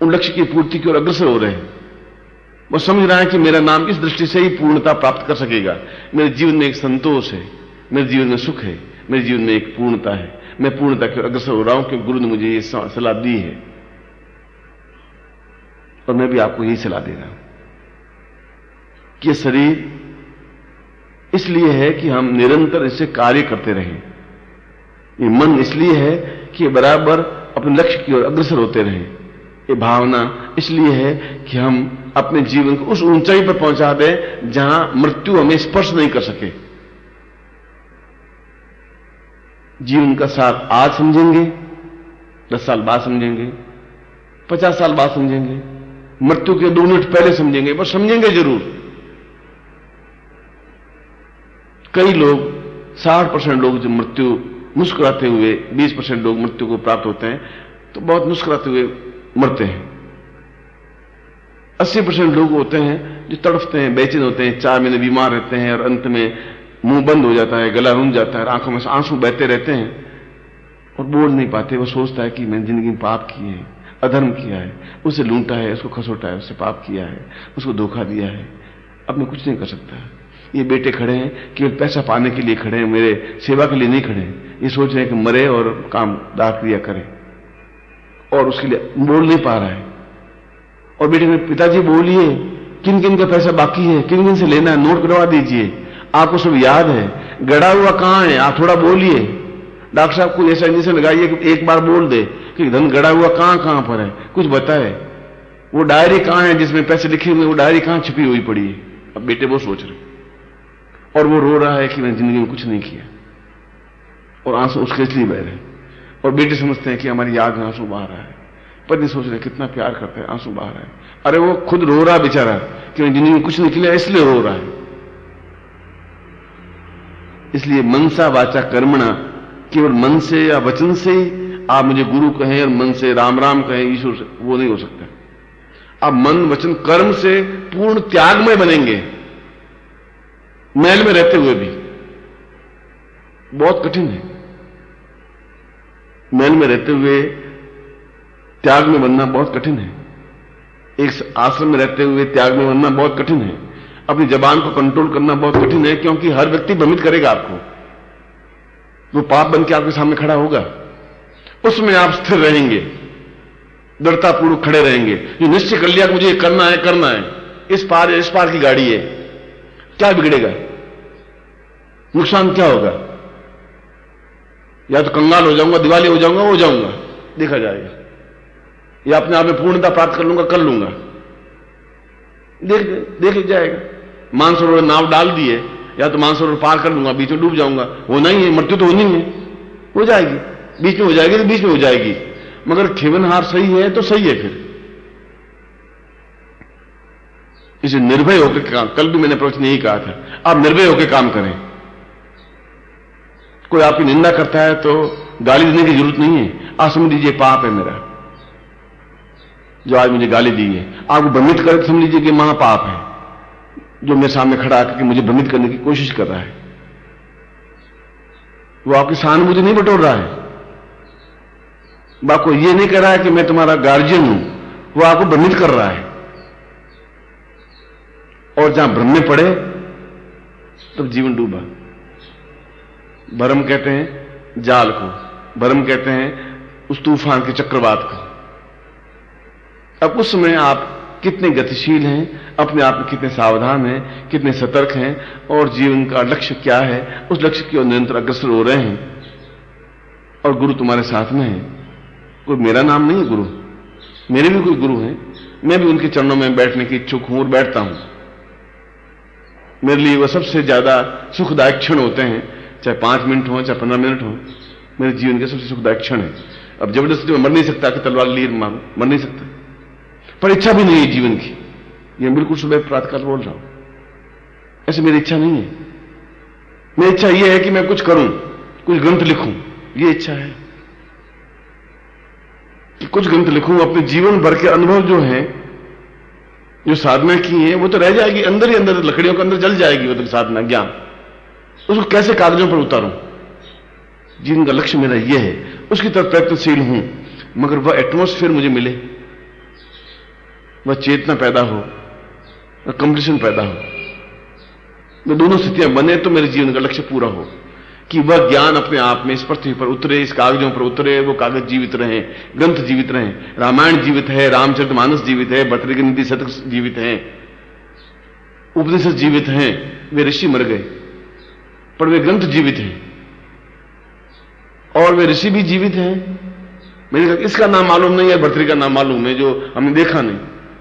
उन लक्ष्य की पूर्ति की ओर अग्रसर हो रहे हैं। वो समझ रहा है कि मेरा नाम इस दृष्टि से ही पूर्णता प्राप्त कर सकेगा। मेरे जीवन में एक संतोष है, मेरे जीवन में सुख है, मेरे जीवन में एक पूर्णता है। मैं पूर्णता की ओर अग्रसर हो रहा हूं क्योंकि गुरु ने मुझे ये सलाह दी है, और मैं भी आपको यही सलाह दे रहा हूं कि शरीर इसलिए है कि हम निरंतर इससे कार्य करते रहें। ये मन इसलिए है कि बराबर अपने लक्ष्य की ओर अग्रसर होते रहें। ये भावना इसलिए है कि हम अपने जीवन को उस ऊंचाई पर पहुंचा दें जहां मृत्यु हमें स्पर्श नहीं कर सके। जीवन का साथ आज समझेंगे, 10 साल बाद समझेंगे, 50 साल बाद समझेंगे, मृत्यु के 2 मिनट पहले समझेंगे, पर समझेंगे जरूर। कई लोग 60% लोग जो मृत्यु मुस्कुराते हुए, 20% लोग मृत्यु को प्राप्त होते हैं तो बहुत मुस्कुराते हुए मरते हैं। 80% लोग होते हैं जो तड़फते हैं, बेचैन होते हैं, 4 महीने बीमार रहते हैं और अंत में मुंह बंद हो जाता है, गला रुंध जाता है, आंखों में से आंसू बहते रहते हैं और बोल नहीं पाते। वो सोचता है कि मैंने जिंदगी में पाप किए हैं, अधर्म किया है, उसे लूटा है, उसको खसोटा है, उससे पाप किया है, उसको धोखा दिया है, अब मैं कुछ नहीं कर सकता। ये बेटे खड़े हैं केवल पैसा पाने के लिए खड़े हैं, मेरे सेवा के लिए नहीं खड़े हैं। ये सोच रहे हैं कि मरे और काम दाह क्रिया करें, और उसके लिए बोल नहीं पा रहा है। और बेटे ने पिताजी बोलिए किन किन का पैसा बाकी है, किन किन से लेना है, नोट करवा दीजिए, आपको सब याद है, गड़ा हुआ कहां है, आप थोड़ा बोलिए। डॉक्टर साहब कोई ऐसा इंजेक्शन लगाइए कि एक बार बोल दे कि धन गड़ा हुआ कहां कहां पर है, कुछ बताए। वो डायरी कहां है जिसमें पैसे लिखे हुए, वो डायरी कहां छिपी हुई पड़ी है। अब बेटे वो सोच रहे और वो रो रहा है कि मैंने जिंदगी में कुछ नहीं किया, और आंसू उसके इसलिए बह रहे हैं। और बेटे समझते हैं कि हमारी याद में आंसू बहा रहा है। पति सोच रहे कितना प्यार करते हैं, आंसू बहा रहा है। अरे वो खुद रो रहा बेचारा कि मैं जिंदगी में कुछ नहीं किया, इसलिए रो रहा है। इसलिए मनसा वाचा कर्मणा, केवल मन से या वचन से आप मुझे गुरु कहें और मन से राम राम कहें ईश्वर से, वो नहीं हो सकता। आप मन वचन कर्म से पूर्ण त्यागमय बनेंगे, मैल में रहते हुए भी। बहुत कठिन है मैल में रहते हुए त्याग में बनना, बहुत कठिन है। एक आश्रम में रहते हुए त्याग में बनना बहुत कठिन है। अपनी जबान को कंट्रोल करना बहुत कठिन है, क्योंकि हर व्यक्ति भ्रमित करेगा आपको। वो पाप बन के आपके सामने खड़ा होगा, उसमें आप स्थिर रहेंगे, दृढ़तापूर्वक खड़े रहेंगे। ये निश्चय कर लिया कि मुझे ये करना है, करना है, इस पार की गाड़ी है, क्या बिगड़ेगा, नुकसान क्या होगा? या तो कंगाल हो जाऊंगा, दिवाली हो जाऊंगा, देखा जाएगा, या अपने आप में पूर्णता प्राप्त कर लूंगा, देख जाएगा। मानसरोवर नाव डाल दिए, या तो मानसरोवर पार कर लूंगा, बीच में डूब जाऊंगा, होना ही है, मृत्यु तो होनी है, हो जाएगी, बीच में हो जाएगी तो बीच में हो जाएगी। मगर ठेवनहार सही है तो सही है। फिर इसे निर्भय होकर काम, कल भी मैंने प्रवचन यही कहा था, आप निर्भय होकर काम करें। कोई आपकी निंदा करता है तो गाली देने की जरूरत नहीं है। आप समझ लीजिए पाप है मेरा जो आज मुझे गाली दी है। आपको भ्रमित कर समझ लीजिए कि महापाप है जो मेरे सामने खड़ा आकर मुझे भ्रमित करने की कोशिश कर रहा है। वो आपकी सहानुभूति नहीं बटोर रहा है, वो आपको ये नहीं कह रहा है कि मैं तुम्हारा गार्जियन हूं, वो आपको भ्रमित कर रहा है। और जहां भ्रम में पड़े तब जीवन डूबा। भ्रम कहते हैं जाल को, भ्रम कहते हैं उस तूफान के चक्रवात को। अब उस समय आप कितने गतिशील हैं, अपने आप में कितने सावधान हैं, कितने सतर्क हैं, और जीवन का लक्ष्य क्या है, उस लक्ष्य की ओर निरंतर अग्रसर हो रहे हैं। और गुरु तुम्हारे साथ में है। कोई मेरा नाम नहीं है गुरु, मेरे भी कोई गुरु हैं, मैं भी उनके चरणों में बैठने की इच्छुक हूं और बैठता हूं। मेरे लिए वह सबसे ज्यादा सुखदायक क्षण होते हैं, चाहे 5 मिनट हो चाहे 15 मिनट हो, मेरे जीवन के सबसे सुखदायक क्षण है। अब जबरदस्ती में मर नहीं सकता कि तलवार लिए मारो, मर नहीं सकता, पर इच्छा भी नहीं है जीवन की। ये बिल्कुल सुबह प्रातःकाल बोल रहा हूं, ऐसे मेरी इच्छा नहीं है। मेरी इच्छा यह है कि मैं कुछ करूं, कुछ ग्रंथ लिखूं, ये इच्छा है कि कुछ ग्रंथ लिखूं। अपने जीवन भर के अनुभव जो हैं, जो साधना की है, वो तो रह जाएगी अंदर ही अंदर, लकड़ियों के अंदर जल जाएगी वो तो साधना ज्ञान। उसको कैसे कागजों पर उतारूं? जीवन का लक्ष्य मेरा यह है, उसकी तरफ प्रयत्नशील हूं, मगर वह एटमॉस्फेयर मुझे मिले, वह चेतना पैदा हो, वह कंपटीशन पैदा हो, वह दोनों स्थितियां बने तो मेरे जीवन का लक्ष्य पूरा हो कि वह ज्ञान अपने आप में इस पृथ्वी पर उतरे, इस कागजों पर उतरे, वो कागज जीवित रहे, ग्रंथ जीवित रहे। रामायण जीवित है, रामचरितमानस जीवित है, भर्तृहरि शतक जीवित है, उपनिषद जीवित हैं। वे ऋषि मर गए पर वे ग्रंथ जीवित हैं और वे ऋषि भी जीवित हैं। मेरे इसका नाम मालूम नहीं है, भर्तृहरि का नाम मालूम है, जो हमने देखा नहीं,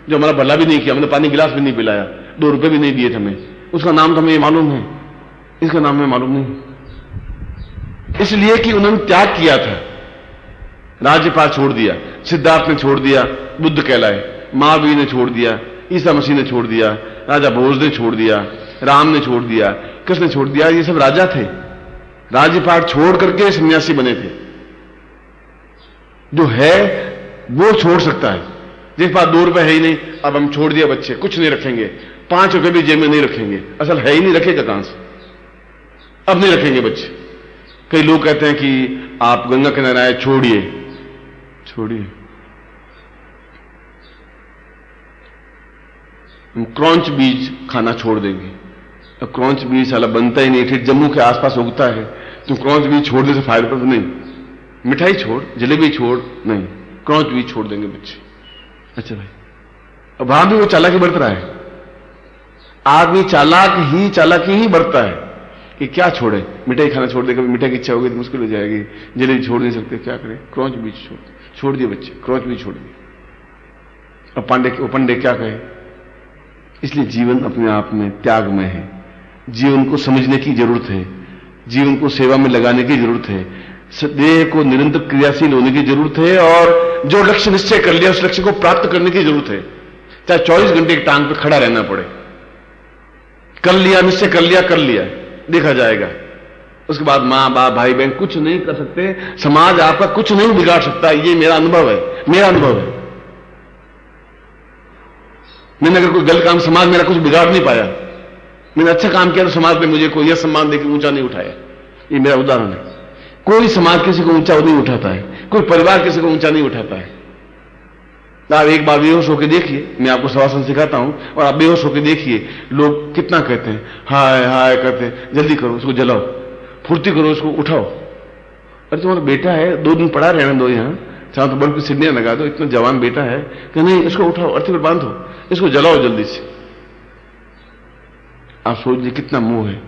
जो हमारा भला भी नहीं किया, हमने पानी गिलास भी नहीं पिलाया, 2 रुपए भी नहीं दिए थे हमें, उसका नाम तो हमें मालूम है, इसका नाम हमें मालूम नहीं। इसलिए कि उन्होंने त्याग किया था, राज्यपाल छोड़ दिया, सिद्धार्थ ने छोड़ दिया, बुद्ध कहलाए, महावीर ने छोड़ दिया, ईसा मसीह ने छोड़ दिया, राजा भोज ने छोड़ दिया, राम ने छोड़ दिया, कृष्ण ने छोड़ दिया। ये सब राजा थे, राज्यपाल छोड़ करके सन्यासी बने थे। जो है वो छोड़ सकता है, जिस पास 2 रुपए है ही नहीं, अब हम छोड़ दिया, बच्चे कुछ नहीं रखेंगे, 5 रुपए भी जेब में नहीं रखेंगे, असल है ही नहीं, रखेगा कहां से, अब नहीं रखेंगे बच्चे। कई लोग कहते हैं कि आप गंगा किनारे आए, छोड़िए, हम क्रॉन्च बीज खाना छोड़ देंगे। अब क्रॉन्च बीज साला बनता ही नहीं, फिर जम्मू के आसपास उगता है, तो क्रॉन्च बीज छोड़ने से फायदा तो नहीं। मिठाई छोड़, जलेबी छोड़, नहीं, क्रॉन्च बीज छोड़ देंगे बच्चे। अच्छा भाई, अब वहां भी वो चालाकी बरत रहा है। आदमी चालाकी ही बरतता है कि क्या छोड़े, मिठाई खाना छोड़ दे, कभी मिठाई की इच्छा होगी तो मुश्किल हो जाएगी, जलेबी छोड़ नहीं सकते, क्या करें, क्रॉन्च बीज छोड़ दिए बच्चे, क्रॉन्च बीज छोड़ दिए। अब पंडे क्या कहे। इसलिए जीवन अपने आप में त्यागमय है, जीवन को समझने की जरूरत है, जीवन को सेवा में लगाने की जरूरत है, देह को निरंतर क्रियाशील होने की जरूरत है, और जो लक्ष्य निश्चय कर लिया उस लक्ष्य को प्राप्त करने की जरूरत है, चाहे 24 घंटे एक टांग पर खड़ा रहना पड़े। कर लिया, निश्चय कर लिया, देखा जाएगा। उसके बाद मां बाप भाई बहन कुछ नहीं कर सकते, समाज आपका कुछ नहीं बिगाड़ सकता। ये मेरा अनुभव है। मैंने अगर कोई गलत काम, समाज मेरा कुछ बिगाड़ नहीं पाया। मैंने अच्छा काम किया तो समाज ने मुझे कोई यह सम्मान देकर ऊंचा नहीं उठाया। ये मेरा उदाहरण है। कोई समाज किसी को ऊंचा नहीं उठाता है, कोई परिवार किसी को ऊंचा नहीं उठाता है। आप एक बार बेहोश होकर देखिए, मैं आपको शवासन सिखाता हूं, और आप बेहोश होकर देखिए लोग कितना कहते हैं, हाय हाय कहते हैं, जल्दी करो उसको जलाओ, फुर्ती करो उसको उठाओ। अरे तुम्हारा बेटा है, 2 दिन पड़ा रहने दो, यहां चाहे तो बल्ब की सिड्डियां लगा दो, इतना जवान बेटा है कि नहीं, इसको उठाओ, अर्थी पर बांधो, इसको जलाओ जल्दी से। आप सोच लीजिए कितना मोह है।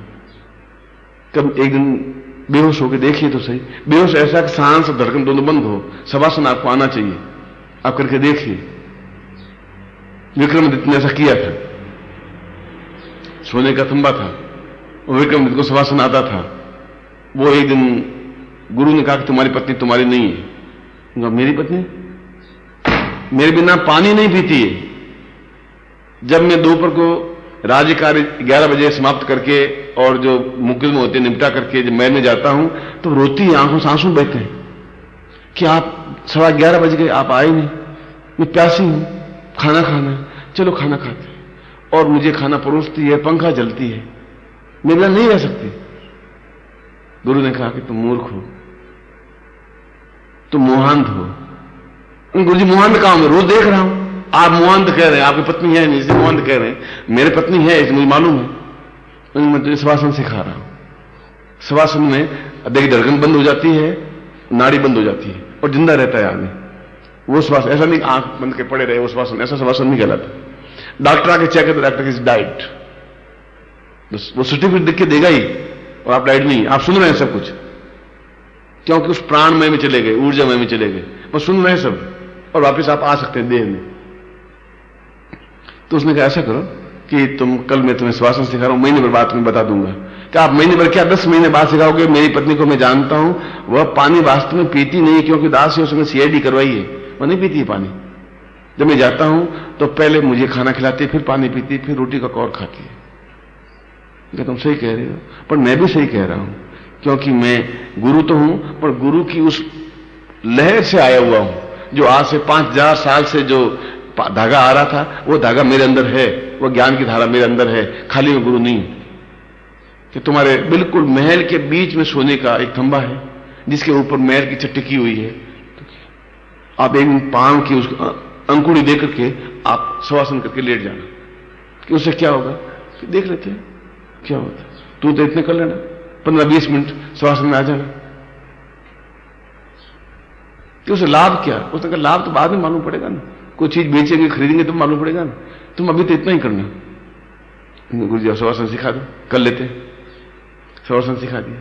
कब एक दिन बेहोश होकर देखिए तो सही, बेहोश ऐसा कि सांस और धड़कन दोनों बंद हो, शवासन आपको आना चाहिए, आप करके देखिए। विक्रमादित्य ने ऐसा किया था, सोने का खंबा था, विक्रमादित्य को शवासन आता था। वो एक दिन गुरु ने कहा कि तुम्हारी पत्नी तुम्हारी नहीं है। मेरी पत्नी मेरे बिना पानी नहीं पीती है। जब मैं दोपहर को राज्य कार्य 11 बजे समाप्त करके और जो मुकदमे होते निपटा करके जब मैं जाता हूं तो रोती है, आंखों से आंसू बहते हैं कि आप 11:15 बज गए, आप आए नहीं, मैं प्यासी हूं, खाना खाना है, चलो खाना खाते हैं। और मुझे खाना परोसती है, पंखा जलती है, मेरे बिना नहीं रह सकती। गुरु ने कहा कि तुम मूर्ख हो, तुम मोहांध हो। गुरु जी मोहांध कहां, मैं रोज देख रहा हूं, आप मोहांध कह रहे हैं, आपकी पत्नी है नहीं, इसलिए मोहांध कह रहे हैं। मेरी पत्नी है इसलिए मुझे मालूम है, मैं तुझे शवासन सिखा रहा हूं। शवासन में देखिए धड़कन बंद हो जाती है, नाड़ी बंद हो जाती है और जिंदा रहता है आदमी। वो श्वासन ऐसा नहीं आंख बंद के पड़े रहे, वो श्वासन ऐसा श्वासन नहीं कहलाता। डॉक्टर आके चेक करते, डॉक्टर इज डाइट, वो सर्टिफिकेट देख के देगा ही, और आप डाइट नहीं, आप सुन रहे हैं सब कुछ, क्योंकि उस प्राणमय में चले गए, ऊर्जामय में चले गए, वो सुन रहे हैं सब, और वापस आप आ सकते हैं देह में। तो उसने कहा ऐसा करो कि तुम कल मैं तुम्हें श्वासन सिखा रहा हूं, महीने भर बाद तुम्हें बता दूंगा। कि आप महीने भर क्या 10 महीने बाद सिखाओगे। मेरी पत्नी को मैं जानता हूं, वह पानी वास्तव में पीती नहीं, क्योंकि दास से उसने सीआईडी करवाई है, वह नहीं पीती है पानी। जब मैं जाता हूं तो पहले मुझे खाना खिलाती, फिर पानी पीती, फिर रोटी का कौर खाती है। क्या तुम सही कह रहे हो? पर मैं भी सही कह रहा हूं, क्योंकि मैं गुरु तो हूं, पर गुरु की उस लहर से आया हुआ हूं, जो आज से 5000 साल से जो धागा आ रहा था, वो धागा मेरे अंदर है, वो ज्ञान की धारा मेरे अंदर है, खाली मैं गुरु नहीं। कि तुम्हारे बिल्कुल महल के बीच में सोने का एक खंबा है, जिसके ऊपर महल की छत टिकी हुई है। आप एक दिन पांव की उस अंकुड़ी देकर के आप शवासन करके लेट जाना, कि उससे क्या होगा कि देख लेते हैं क्या होता है। तू तो इतने कर लेना, 15-20 मिनट शवासन में आ जाना, कि उसे लाभ क्या। उसने कहा लाभ तो बाद में मालूम पड़ेगा ना, कोई चीज बेचेंगे खरीदेंगे तो मालूम पड़ेगा ना, तुम अभी तो इतना ही करना। गुरु जी शवासन सिखा दो, कर लेते हैं। शवासन सिखा दिया।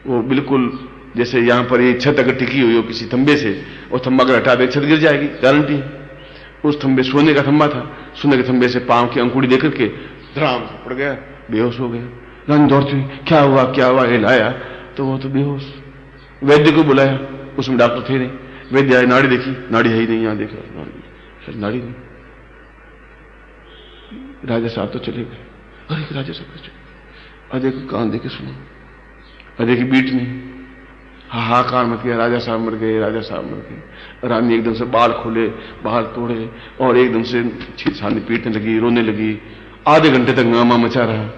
वो बिल्कुल जैसे यहां पर ये छत अगर टिकी हुई हो किसी थंबे से, और थंबा अगर हटा दे छत गिर जाएगी, गारंटी है। उस थंबे सोने का थंबा था, सोने के थंबे से पांव की अंकुड़ी देकर के धड़ाम से पड़ गया, बेहोश हो गया। रानी दौड़ती हुई क्या हुआ क्या हुआ, हिलाया तो वो तो बेहोश। वैद्य को बुलाया, उसमें डॉक्टर थे नहीं। वैद्य आए, नाड़ी देखी, नाड़ी है ही नहीं, यहां देखा नाड़ी नहीं। राजा साहब तो चले गए। अरे राजा साहब चले, अजय को कान देके सुनो, अजय की बीट नहीं। हाहाकार मत किया, राजा साहब मर गए, राजा साहब मर गए। रानी एकदम से बाल खोले, बाल तोड़े, और एकदम से छीछानी पीटने लगी, रोने लगी। आधे घंटे तक गामा मचा रहा।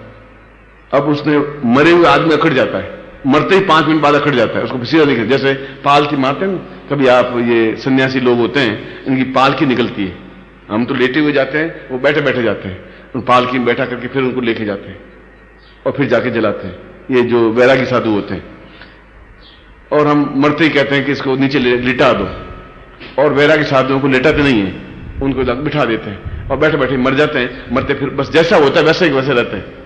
अब उसने मरे हुए आदमी अकड़ जाता है, मरते ही 5 मिनट बाद अकड़ जाता है, उसको सीधा दिखे। जैसे पालकी मारते हैं, कभी आप ये सन्यासी लोग होते हैं, इनकी पालकी निकलती है। हम तो लेटे हुए जाते हैं, वो बैठे बैठे जाते हैं, उन पालकी में बैठा करके फिर उनको लेके जाते हैं और फिर जाके जलाते हैं। ये जो वैरागी साधु होते हैं। और हम मरते ही कहते हैं कि इसको नीचे लिटा दो, और वैरागी साधुओं को लेटाते नहीं है, उनको बिठा देते हैं और बैठे बैठे मर जाते हैं। मरते फिर बस जैसा होता है वैसे ही वैसे रहते हैं।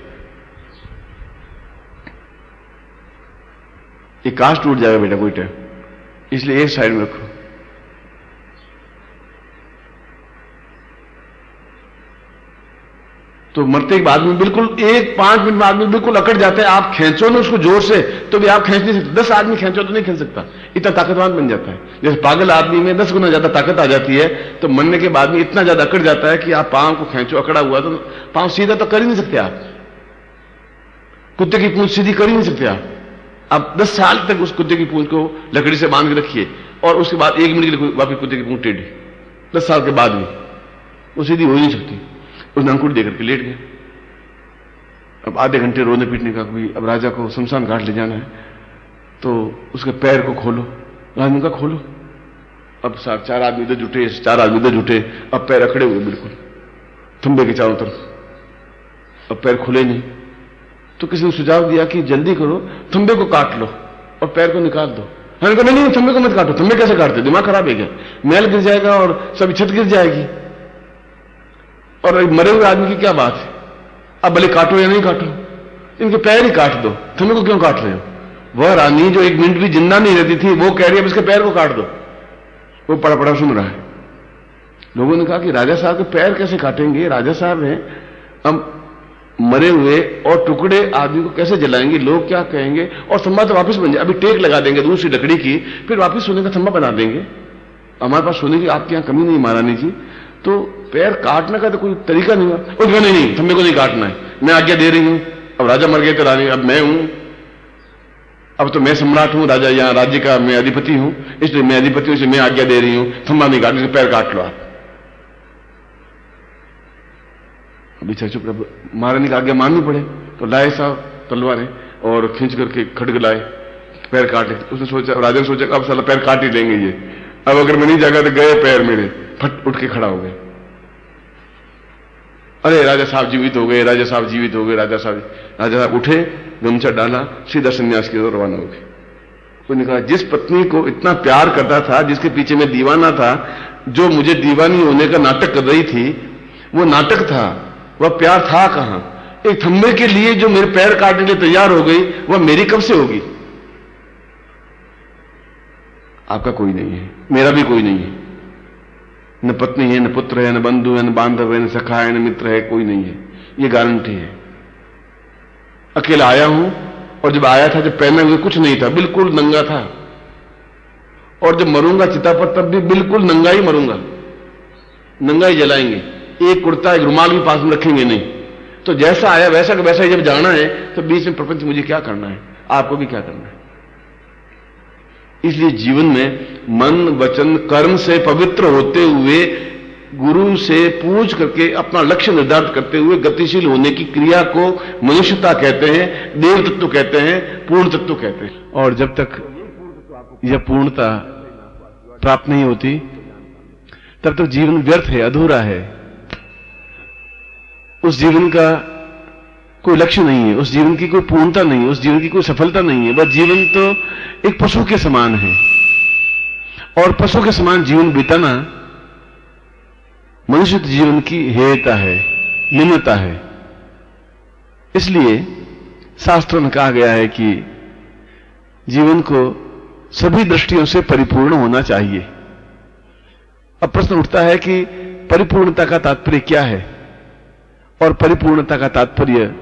ये काश टूट जाएगा बेटा कोई टाइम, इसलिए एक साइड में रखो। तो मरते के बाद में बिल्कुल 1-5 मिनट बाद में बिल्कुल अकड़ जाते हैं। आप खींचो ना उसको जोर से तो भी आप खींच नहीं सकते। 10 आदमी खींचो तो नहीं खींच सकता, इतना ताकतवान बन जाता है। जैसे पागल आदमी में 10 गुना ज्यादा ताकत आ जाती है, तो मरने के बाद में इतना ज्यादा अकड़ जाता है कि आप पांव को खींचो, अकड़ा हुआ तो पांव सीधा तो कर ही नहीं सकते आप। कुत्ते की पूंछ सीधी कर ही नहीं सकते आप 10 साल तक उस कुत्ते की पूंछ को लकड़ी से बांध के रखिए, और उसके बाद 1 मिनट के लिए वापिस कुत्ते की पूंछ टेढ़ी, 10 साल के बाद भी वो सीधी हो ही नहीं सकती। उसने अंकुर देकर के लेट गया। अब आधे घंटे रोने पीटने का कोई, अब राजा को शमशान घाट ले जाना है, तो उसके पैर को खोलो, राजा का खोलो। अब 4 आदमी इधर जुटे, 4 आदमी इधर जुटे, अब पैर अकड़े हुए बिल्कुल थंबे के चारों तरफ, अब पैर खुले नहीं। तो किसी ने सुझाव दिया कि जल्दी करो, थंबे को काट लो और पैर को निकाल दो। मैंने कहा नहीं, थंबे को मत काटो। थंबे कैसे काटते, दिमाग खराब है क्या, मैल गिर जाएगा और सभी छत गिर जाएगी। और मरे हुए आदमी की क्या बात है, अब भले काटो या नहीं काटो, इनके पैर ही काट दो, थंबे को क्यों काट रहे हो। वह रानी जो 1 मिनट भी जिंदा नहीं रहती थी, वो कह रही है अब इसके पैर को काट दो। वो पड़ा पड़ा सुन रहा है। लोगों ने कहा कि राजा साहब के पैर कैसे काटेंगे, राजा साहब हैं, अब मरे हुए और टुकड़े आदमी को कैसे जलाएंगे, लोग क्या कहेंगे। और थंबा तो वापस बन जाए, अभी टेक लगा देंगे दूसरी लकड़ी की, फिर वापस सोने का थंबा बना देंगे। हमारे पास सोने की आपके यहां कमी नहीं महारानी जी, तो पैर काटने का तो कोई तरीका नहीं हुआ। उसको नहीं, थंबे को नहीं काटना है, मैं आज्ञा दे रही हूं। अब राजा मर गए तो रानी, अब मैं हूं, अब तो मैं सम्राट हूं, राजा यहां राज्य का मैं अधिपति हूं, इसलिए मैं अधिपति हूं, इसलिए मैं आज्ञा दे रही हूं, थंबा नहीं काटने से पैर काट लो आप। अभी चुप रहो, महारानी का आज्ञा माननी पड़े। तो लाए साहब तलवारें और खींच करके खड्ग लाए, पैर काटे। उसने सोचा, राजा ने सोचा अब साला पैर काट ही लेंगे ये, अब अगर मैं नहीं जागा तो गए पैर मेरे। फट उठ के खड़ा हो गए। अरे राजा साहब जीवित हो गए, राजा साहब जीवित हो गए, राजा साहब उठे, गमछा डाला, सीधा सन्यास की ओर रवाना हो गए। उन्होंने कहा जिस पत्नी को इतना प्यार करता था, जिसके पीछे मैं दीवाना था, जो मुझे दीवानी होने का नाटक कर रही थी, वो नाटक था, वह प्यार था कहां। एक थंबे के लिए जो मेरे पैर काटने के लिए तैयार हो गई, वह मेरी कब से होगी। आपका कोई नहीं है, मेरा भी कोई नहीं है, न पत्नी है, न पुत्र है, न बंधु है, न बांधव है, न सखा है, न मित्र है, कोई नहीं है, ये गारंटी है। अकेला आया हूं, और जब आया था जब पहने हुए कुछ नहीं था, बिल्कुल नंगा था, और जब मरूंगा चिता पर तब भी बिल्कुल नंगा ही मरूंगा, नंगा ही जलाएंगे, एक कुर्ता एक रुमाल भी पास में रखेंगे नहीं। तो जैसा आया वैसा का वैसा ही जब जाना है, तो बीच में प्रपंच मुझे क्या करना है, आपको भी क्या करना है। इसलिए जीवन में मन वचन कर्म से पवित्र होते हुए, गुरु से पूछ करके अपना लक्ष्य निर्धारित करते हुए गतिशील होने की क्रिया को मनुष्यता कहते हैं, देव तत्व कहते हैं, पूर्ण तत्व कहते हैं। और जब तक यह पूर्णता प्राप्त नहीं होती, तब तक जीवन व्यर्थ है, अधूरा है। उस जीवन का कोई लक्ष्य नहीं है, उस जीवन की कोई पूर्णता नहीं है, उस जीवन की कोई सफलता नहीं है। वह जीवन तो एक पशु के समान है, और पशु के समान जीवन बिताना मनुष्य जीवन की हेयता है, निम्नता है। इसलिए शास्त्रों में कहा गया है कि जीवन को सभी दृष्टियों से परिपूर्ण होना चाहिए। अब प्रश्न उठता है कि परिपूर्णता का तात्पर्य क्या है, और परिपूर्णता का तात्पर्य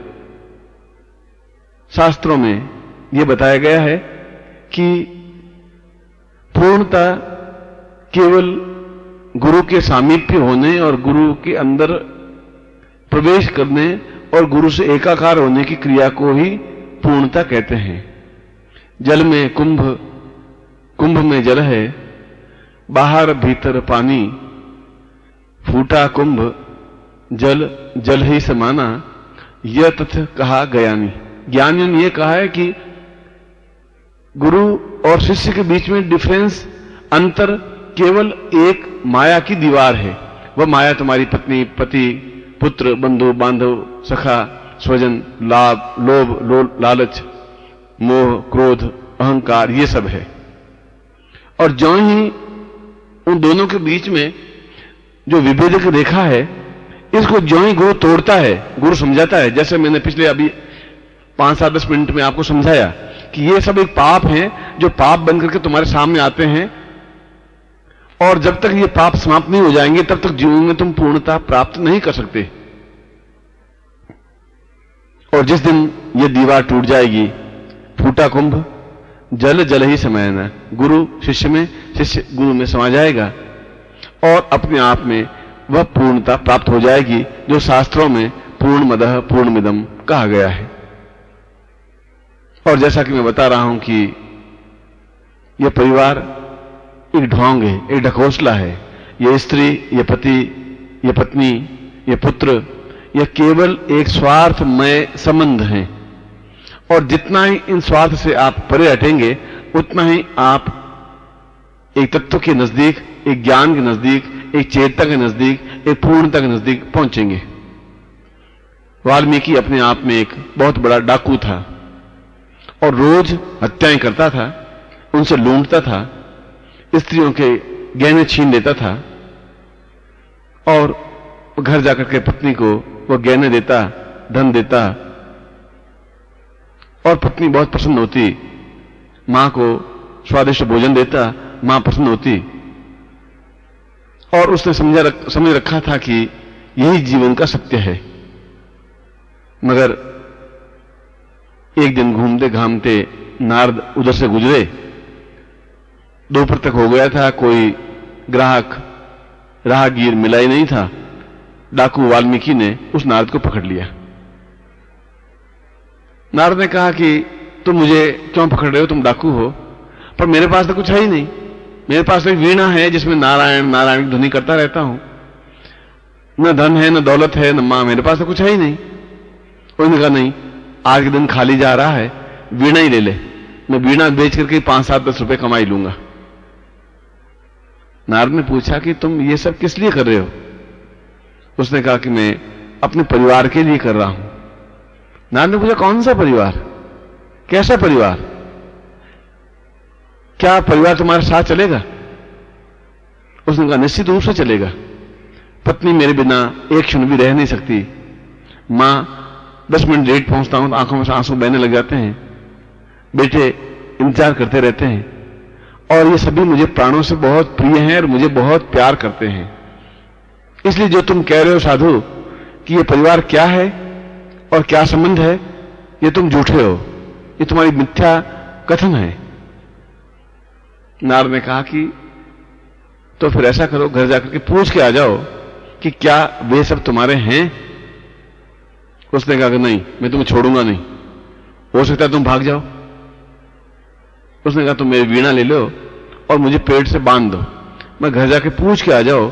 शास्त्रों में यह बताया गया है कि पूर्णता केवल गुरु के सामीप्य होने और गुरु के अंदर प्रवेश करने और गुरु से एकाकार होने की क्रिया को ही पूर्णता कहते हैं। जल में कुंभ, कुंभ में जल है, बाहर भीतर पानी, फूटा कुंभ जल जल ही समाना, यह तथ्य कहा गया नहीं। ज्ञानियों ने यह कहा है कि गुरु और शिष्य के बीच में डिफरेंस, अंतर केवल एक माया की दीवार है। वह माया तुम्हारी पत्नी, पति, पुत्र, बंधु, बांधव, सखा, स्वजन, लाभ, लोभ, लालच, मोह, क्रोध, अहंकार, ये सब है। और जो ही उन दोनों के बीच में जो विभेदक रेखा है, इसको जो ही गुरु तोड़ता है, गुरु समझाता है, जैसे मैंने पिछले अभी 5-7-10 मिनट में आपको समझाया कि ये सब एक पाप है जो पाप बन करके तुम्हारे सामने आते हैं, और जब तक ये पाप समाप्त नहीं हो जाएंगे तब तक जीवन में तुम पूर्णता प्राप्त नहीं कर सकते। और जिस दिन ये दीवार टूट जाएगी, फूटा कुंभ जल जल ही समाना, गुरु शिष्य में, शिष्य गुरु में समा जाएगा और अपने आप में वह पूर्णता प्राप्त हो जाएगी जो शास्त्रों में पूर्णमदः पूर्णमिदम् कहा गया है। और जैसा कि मैं बता रहा हूं कि यह परिवार एक ढोंग है, एक ढकोसला है। यह स्त्री, यह पति, यह पत्नी, यह पुत्र, यह केवल एक स्वार्थमय संबंध है। और जितना ही इन स्वार्थ से आप परे हटेंगे, उतना ही आप एक तत्व के नजदीक, एक ज्ञान के नजदीक, एक चेतना के नजदीक, एक पूर्णता के नजदीक पहुंचेंगे। वाल्मीकि अपने आप में एक बहुत बड़ा डाकू था और रोज हत्याएं करता था, उनसे लूटता था, स्त्रियों के गहने छीन लेता था और घर जाकर के पत्नी को वह गहने देता, धन देता, और पत्नी बहुत प्रसन्न होती। मां को स्वादिष्ट भोजन देता, मां प्रसन्न होती, और उसने समझ रखा था कि यही जीवन का सत्य है। मगर एक दिन घूमते घामते नारद उधर से गुजरे, दोपहर तक हो गया था, कोई ग्राहक राहगीर मिला ही नहीं था। डाकू वाल्मीकि ने उस नारद को पकड़ लिया। नारद ने कहा कि तुम मुझे क्यों पकड़ रहे हो, तुम डाकू हो, पर मेरे पास तो कुछ है ही नहीं। मेरे पास एक वीणा है जिसमें नारायण नारायण की ध्वनि करता रहता हूं। न धन है, न दौलत है, न मां, मेरे पास तो कुछ है ही नहीं। उन्होंने कहा नहीं, आज के दिन खाली जा रहा है, वीणा ही ले ले, मैं वीणा बेच करके 5-7-10 रुपए कमाई लूंगा। नारद ने पूछा कि तुम ये सब किस लिए कर रहे हो? उसने कहा कि मैं अपने परिवार के लिए कर रहा हूं। नारद ने पूछा कौन सा परिवार, कैसा परिवार, क्या परिवार तुम्हारे साथ चलेगा? उसने कहा निश्चित रूप से चलेगा। पत्नी मेरे बिना एक क्षण भी रह नहीं सकती। मां 10 मिनट लेट पहुंचता हूं तो आंखों में से आंसू बहने लग जाते हैं। बेटे इंतजार करते रहते हैं, और ये सभी मुझे प्राणों से बहुत प्रिय हैं और मुझे बहुत प्यार करते हैं। इसलिए जो तुम कह रहे हो साधु कि ये परिवार क्या है और क्या संबंध है, ये तुम झूठे हो, ये तुम्हारी मिथ्या कथन है। नारद ने कहा कि तो फिर ऐसा करो, घर जाकर के पूछ के आ जाओ कि क्या वे सब तुम्हारे हैं। उसने कहा कि नहीं, मैं तुम्हें छोड़ूंगा नहीं, हो सकता है तुम भाग जाओ। उसने कहा तुम मेरी वीणा ले लो और मुझे पेट से बांध दो, मैं घर जाके पूछ के आ जाओ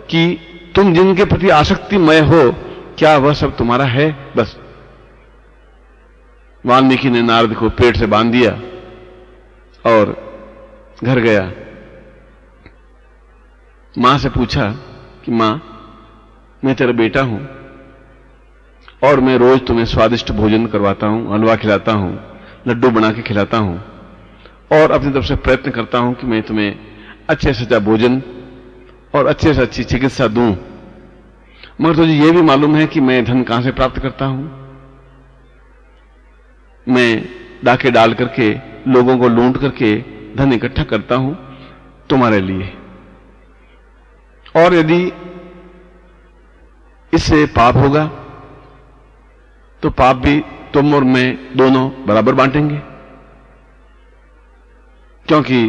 कि तुम जिनके प्रति आसक्तिमय हो, क्या वह सब तुम्हारा है? बस। वाल्मीकि ने नारद को पेट से बांध दिया और घर गया। मां से पूछा कि मां, मैं तेरा बेटा हूं, और मैं रोज तुम्हें स्वादिष्ट भोजन करवाता हूं, हलवा खिलाता हूं, लड्डू बना के खिलाता हूं और अपनी तरफ से प्रयत्न करता हूं कि मैं तुम्हें अच्छे से अच्छा भोजन और अच्छे से अच्छी चिकित्सा दूं, मगर तुझे यह भी मालूम है कि मैं धन कहां से प्राप्त करता हूं? मैं डाके डाल करके, लोगों को लूट करके धन इकट्ठा करता हूं तुम्हारे लिए, और यदि इससे पाप होगा तो पाप भी तुम और मैं दोनों बराबर बांटेंगे, क्योंकि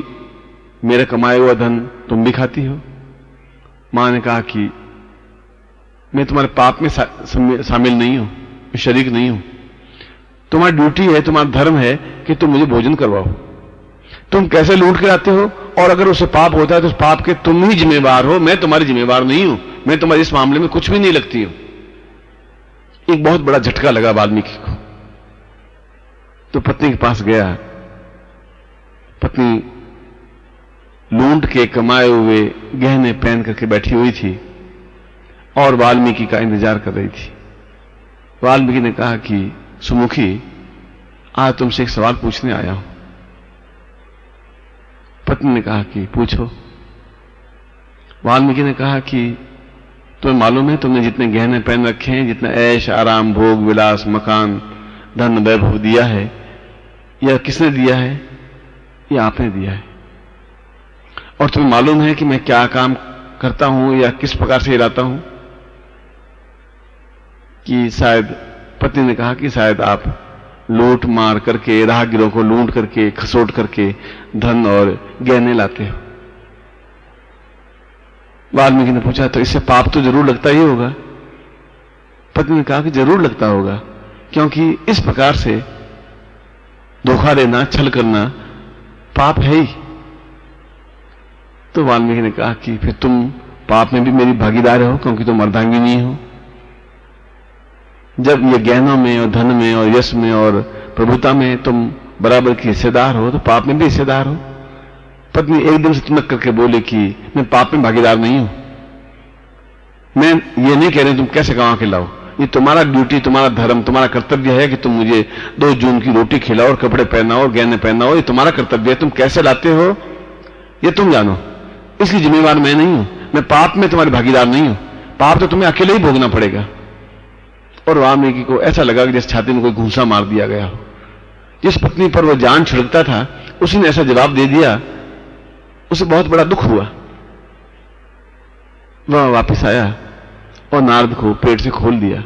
मेरा कमाया हुआ धन तुम भी खाती हो। मां ने कहा कि मैं तुम्हारे पाप में शामिल नहीं हूं, मैं शरीक नहीं हूं। तुम्हारी ड्यूटी है, तुम्हारा धर्म है कि तुम मुझे भोजन करवाओ। तुम कैसे लूट के आते हो, और अगर उससे पाप होता है तो उस पाप के तुम ही जिम्मेवार हो, मैं तुम्हारी जिम्मेवार नहीं हूं। मैं तुम्हारे इस मामले में कुछ भी नहीं लगती हूं। एक बहुत बड़ा झटका लगा वाल्मीकि को, तो पत्नी के पास गया। पत्नी लूट के कमाए हुए गहने पहन करके बैठी हुई थी और वाल्मीकि का इंतजार कर रही थी। वाल्मीकि ने कहा कि सुमुखी, आज तुमसे एक सवाल पूछने आया हूं। पत्नी ने कहा कि पूछो। वाल्मीकि ने कहा कि तुम्हें मालूम है तुमने जितने गहने पहन रखे हैं, जितना ऐश आराम भोग विलास मकान धन वैभव दिया है, यह किसने दिया है? यह आपने दिया है। और तुम्हें मालूम है कि मैं क्या काम करता हूं या किस प्रकार से हिलाता हूं? कि शायद, पत्नी ने कहा कि शायद आप लूट मार करके, राहगीरों को लूट करके, खसोट करके धन और गहने लाते हो। वाल्मीकि ने पूछा, तो इससे पाप तो जरूर लगता ही होगा। पत्नी ने कहा कि जरूर लगता होगा, क्योंकि इस प्रकार से धोखा देना, छल करना पाप है ही। तो वाल्मीकि ने कहा कि फिर तुम पाप में भी मेरी भागीदार हो, क्योंकि तुम अर्धांगिनी हो। जब ये गहनों में और धन में और यश में और प्रभुता में तुम बराबर की हिस्सेदार हो, तो पाप में भी हिस्सेदार हो। पत्नी एकदम से तुनक करके बोले कि मैं पाप में भागीदार नहीं हूं। मैं ये नहीं कह रही तुम कैसे कमा के लाओ, ये तुम्हारा ड्यूटी, तुम्हारा धर्म, तुम्हारा कर्तव्य है कि तुम मुझे 2 जून की रोटी खिलाओ और कपड़े पहनाओ और गहने पहनाओ। ये तुम्हारा कर्तव्य है। तुम कैसे लाते हो ये तुम जानो, इसकी जिम्मेवार मैं नहीं हूं। मैं पाप में तुम्हारी भागीदार नहीं हूं। पाप तो तुम्हें अकेले ही भोगना पड़ेगा। और वाल्मीकि को ऐसा लगा कि जैसे छाती में कोई घूंसा मार दिया गया हो। जिस पत्नी पर वह जान छिड़कता था, उसी ने ऐसा जवाब दे दिया। उसे बहुत बड़ा दुख हुआ। वह वापस आया और नारद को पेट से खोल दिया।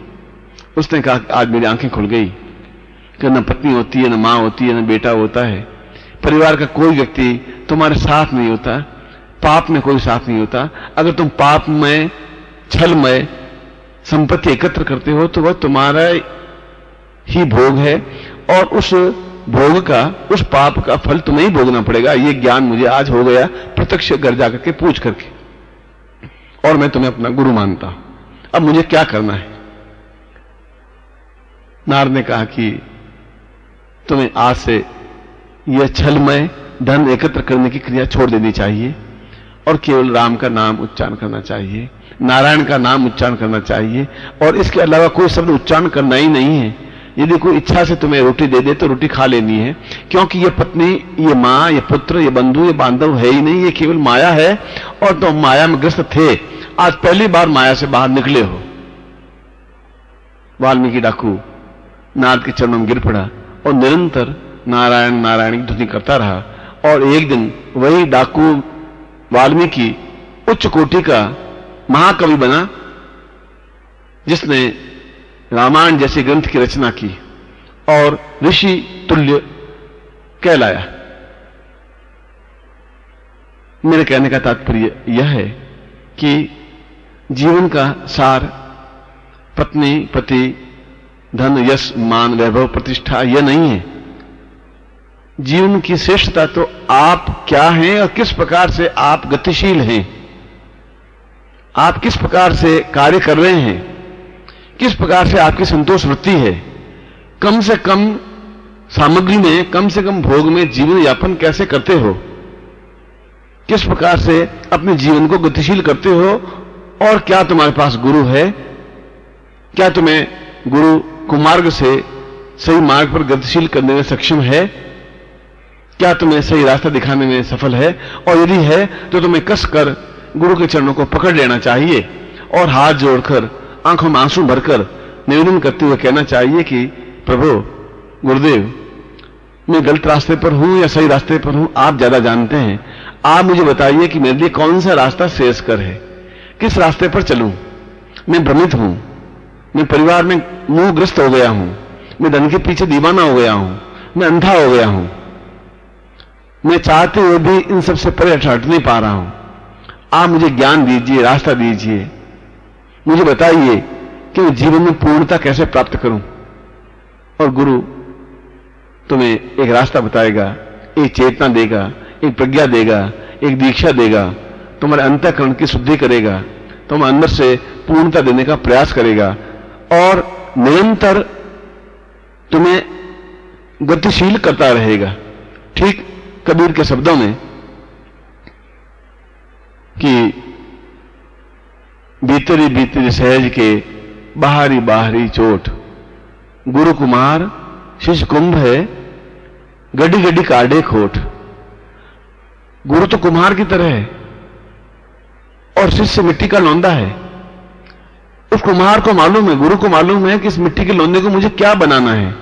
उसने कहा, आज मेरी आंखें खुल गई कि न पत्नी होती है, न मां होती है, न बेटा होता है। परिवार का कोई व्यक्ति तुम्हारे साथ नहीं होता, पाप में कोई साथ नहीं होता। अगर तुम पाप में, छल में संपत्ति एकत्र करते हो तो वह तुम्हारा ही भोग है, और उस भोग का, उस पाप का फल तुम्हें ही भोगना पड़ेगा। यह ज्ञान मुझे आज हो गया, प्रत्यक्ष घर जाकर के पूछ करके, और मैं तुम्हें अपना गुरु मानता हूं। अब मुझे क्या करना है? नारद ने कहा कि तुम्हें आज से यह छलमय धन एकत्र करने की क्रिया छोड़ देनी चाहिए और केवल राम का नाम उच्चारण करना चाहिए, नारायण का नाम उच्चारण करना चाहिए, और इसके अलावा कोई शब्द उच्चारण करना ही नहीं है। यदि कोई इच्छा से तुम्हें रोटी दे दे तो रोटी खा लेनी है, क्योंकि ये पत्नी, ये मां, ये पुत्र, ये बंधु, ये बांधव है ही नहीं, ये केवल माया है। और तुम माया में ग्रस्त थे, आज पहली बार माया से बाहर निकले हो। वाल्मीकि डाकू नारद के चरणों में गिर पड़ा और निरंतर नारायण नारायण की ध्वनि करता रहा। और एक दिन वही डाकू वाल्मीकि उच्च कोटि का महाकवि बना, जिसने रामायण जैसे ग्रंथ की रचना की और ऋषि तुल्य कहलाया। मेरे कहने का तात्पर्य यह है कि जीवन का सार पत्नी, पति, धन, यश, मान, वैभव, प्रतिष्ठा यह नहीं है। जीवन की श्रेष्ठता तो आप क्या हैं और किस प्रकार से आप गतिशील हैं, आप किस प्रकार से कार्य कर रहे हैं, किस प्रकार से आपकी संतोष वृत्ति है। कम से कम सामग्री में, कम से कम भोग में जीवन यापन कैसे करते हो, किस प्रकार से अपने जीवन को गतिशील करते हो, और क्या तुम्हारे पास गुरु है, क्या तुम्हें गुरु कुमार्ग से सही मार्ग पर गतिशील करने में सक्षम है? क्या तुम्हें सही रास्ता दिखाने में सफल है? और यदि है तो तुम्हें कस कर गुरु के चरणों को पकड़ लेना चाहिए और हाथ जोड़कर आंखों में आंसू भरकर निवेदन करते हुए कहना चाहिए कि प्रभु गुरुदेव, मैं गलत रास्ते पर हूं या सही रास्ते पर हूं, आप ज्यादा जानते हैं। आप मुझे बताइए कि मेरे लिए कौन सा रास्ता श्रेयस्कर है, किस रास्ते पर चलूं। मैं भ्रमित हूं, मैं परिवार में मोहग्रस्त हो गया हूं, मैं धन के पीछे दीवाना हो गया हूं, मैं अंधा हो गया हूं, मैं चाहते हुए भी इन सबसे परे हट नहीं पा रहा हूं। आप मुझे ज्ञान दीजिए, रास्ता दीजिए, मुझे बताइए कि मैं जीवन में पूर्णता कैसे प्राप्त करूं। और गुरु तुम्हें एक रास्ता बताएगा, एक चेतना देगा, एक प्रज्ञा देगा, एक दीक्षा देगा, तुम्हारे अंतःकरण की शुद्धि करेगा, तुम्हें अंदर से पूर्णता देने का प्रयास करेगा और निरंतर तुम्हें गतिशील करता रहेगा। ठीक कबीर के शब्दों में कि भीतरी भीतरी सहज के बाहरी बाहरी चोट, गुरु कुमार शिष्य कुंभ है, गड्डी गड्डी काढ़े खोट। गुरु तो कुम्हार की तरह है और शिष्य मिट्टी का लौंदा है। उस कुम्हार को मालूम है, गुरु को मालूम है कि इस मिट्टी के लौंदे को मुझे क्या बनाना है।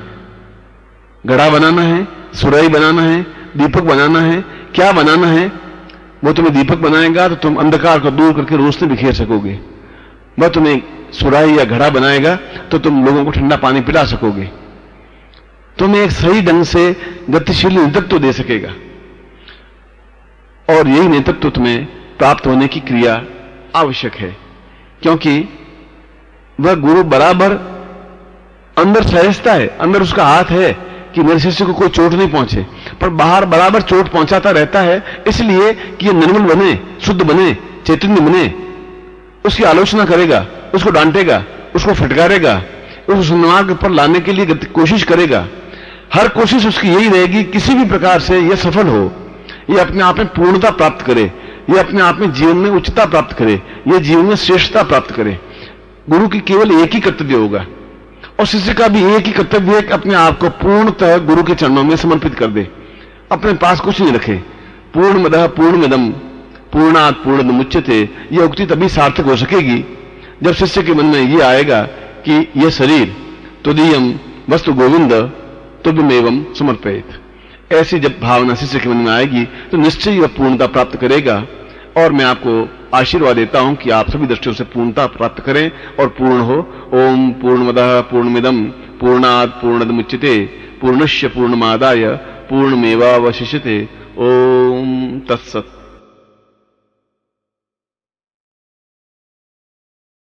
घड़ा बनाना है, सुराही बनाना है, दीपक बनाना है, क्या बनाना है। वो तुम्हें दीपक बनाएगा तो तुम अंधकार को दूर करके रोशनी बिखेर सकोगे। वह तुम्हें सुराही या घड़ा बनाएगा तो तुम लोगों को ठंडा पानी पिला सकोगे। तुम्हें एक सही ढंग से गतिशील नेतृत्व दे सकेगा और यही नेतृत्व तुम्हें प्राप्त होने की क्रिया आवश्यक है, क्योंकि वह गुरु बराबर अंदर सहजता है, अंदर उसका हाथ है कि मेरे शिष्य को कोई चोट नहीं पहुंचे, पर बाहर बराबर चोट पहुंचाता रहता है, इसलिए कि ये निर्मल बने, शुद्ध बने, चैतन्य बने। उसकी आलोचना करेगा, उसको डांटेगा, उसको फटकारेगा, उसको सन्मार्ग पर लाने के लिए कोशिश करेगा। हर कोशिश उसकी यही रहेगी किसी भी प्रकार से यह सफल हो, यह अपने आप में पूर्णता प्राप्त करे, यह अपने आप में जीवन में उच्चता प्राप्त करे, यह जीवन में श्रेष्ठता प्राप्त करे। गुरु की केवल एक ही कर्तव्य होगा और शिष्य का भी एक ही कर्तव्य है कि अपने आप को पूर्णतः गुरु के चरणों में समर्पित कर दे, अपने पास कुछ नहीं रखे। पूर्णमदः पूर्णमिदं पूर्णात् पूर्णमुच्यते, यह उक्ति तभी सार्थक हो सकेगी जब शिष्य के मन में यह आएगा कि यह शरीर तुदीयम वस्तु गोविंद तुभ्यमेवं समर्पयेत्। ऐसी जब भावना शिष्य के मन में आएगी तो निश्चय वह पूर्णता प्राप्त करेगा। और मैं आपको आशीर्वाद देता हूं कि आप सभी दृष्टियों से पूर्णता प्राप्त करें और पूर्ण हो। ओम पूर्णमदः पूर्णमिदं पूर्णात् पूर्णमुच्यते पूर्णस्य पूर्णमादाय पूर्णमेवावशिष्यते। ओम तत्सत्।